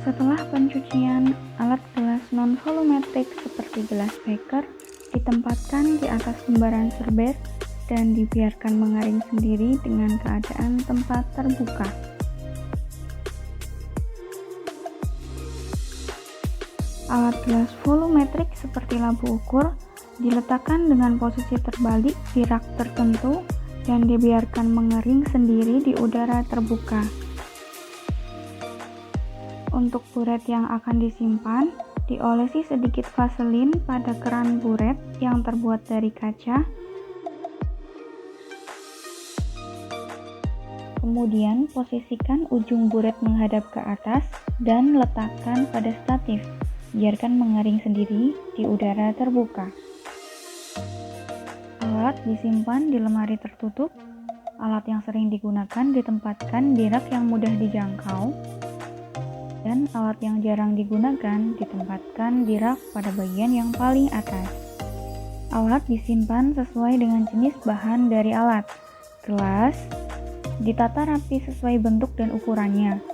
Setelah pencucian, alat gelas non-volumetrik seperti gelas beker ditempatkan di atas lembaran serbet dan dibiarkan mengering sendiri dengan keadaan tempat terbuka. Alat gelas volumetrik seperti lampu ukur diletakkan dengan posisi terbalik di rak tertentu dan dibiarkan mengering sendiri di udara terbuka. Untuk buret yang akan disimpan, diolesi sedikit vaselin pada keran buret yang terbuat dari kaca. Kemudian posisikan ujung buret menghadap ke atas dan letakkan pada statif. Biarkan mengering sendiri di udara terbuka. Alat disimpan di lemari tertutup. Alat yang sering digunakan ditempatkan di rak yang mudah dijangkau. Dan alat yang jarang digunakan ditempatkan di rak pada bagian yang paling atas. Alat disimpan sesuai dengan jenis bahan dari alat. Gelas ditata rapi sesuai bentuk dan ukurannya.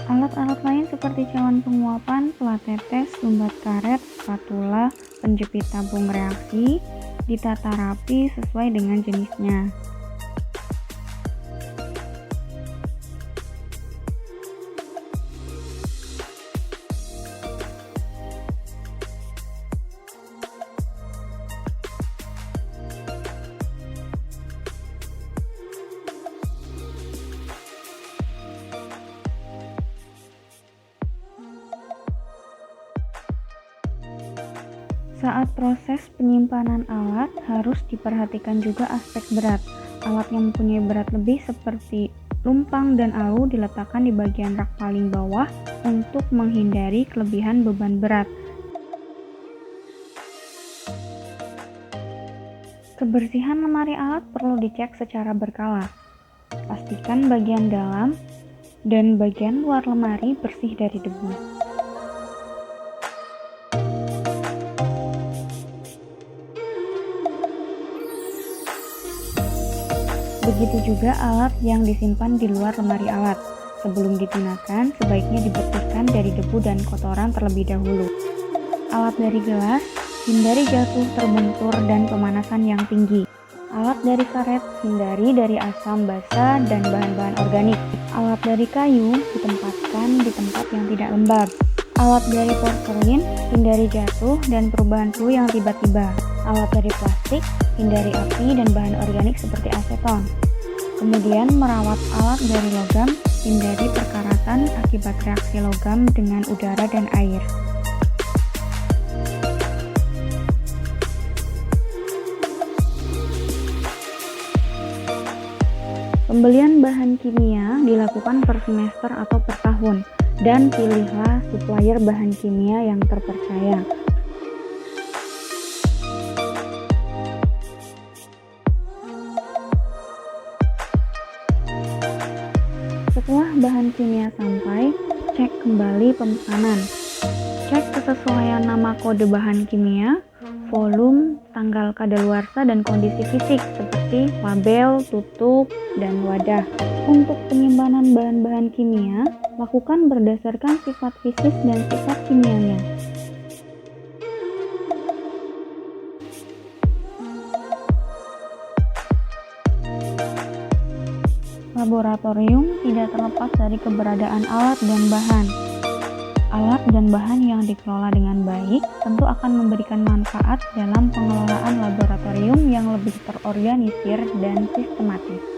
Alat-alat lain seperti cawan penguapan, pelat tetes, lumbat karet, spatula, penjepit tabung reaksi ditata rapi sesuai dengan jenisnya. Saat proses penyimpanan alat, harus diperhatikan juga aspek berat. Alat yang mempunyai berat lebih seperti lumpang dan alu diletakkan di bagian rak paling bawah untuk menghindari kelebihan beban berat. Kebersihan lemari alat perlu dicek secara berkala. Pastikan bagian dalam dan bagian luar lemari bersih dari debu. Begitu juga alat yang disimpan di luar lemari alat. Sebelum digunakan, sebaiknya dibersihkan dari debu dan kotoran terlebih dahulu. Alat dari gelas, hindari jatuh, terbentur, dan pemanasan yang tinggi. Alat dari karet, hindari dari asam basa dan bahan-bahan organik. Alat dari kayu, ditempatkan di tempat yang tidak lembab. Alat dari porselin, hindari jatuh dan perubahan suhu yang tiba-tiba. Alat dari plastik, hindari api dan bahan organik seperti aseton. Kemudian merawat alat dari logam, hindari perkaratan akibat reaksi logam dengan udara dan air. Pembelian bahan kimia dilakukan per semester atau per tahun, dan pilihlah supplier bahan kimia yang terpercaya. Setelah bahan kimia sampai, cek kembali pemesanan. Cek kesesuaian nama kode bahan kimia, volume, tanggal kadaluarsa, dan kondisi fisik seperti label, tutup, dan wadah. Untuk penyimpanan bahan-bahan kimia, lakukan berdasarkan sifat fisis dan sifat kimianya. Laboratorium tidak terlepas dari keberadaan alat dan bahan. Alat dan bahan yang dikelola dengan baik tentu akan memberikan manfaat dalam pengelolaan laboratorium yang lebih terorganisir dan sistematis.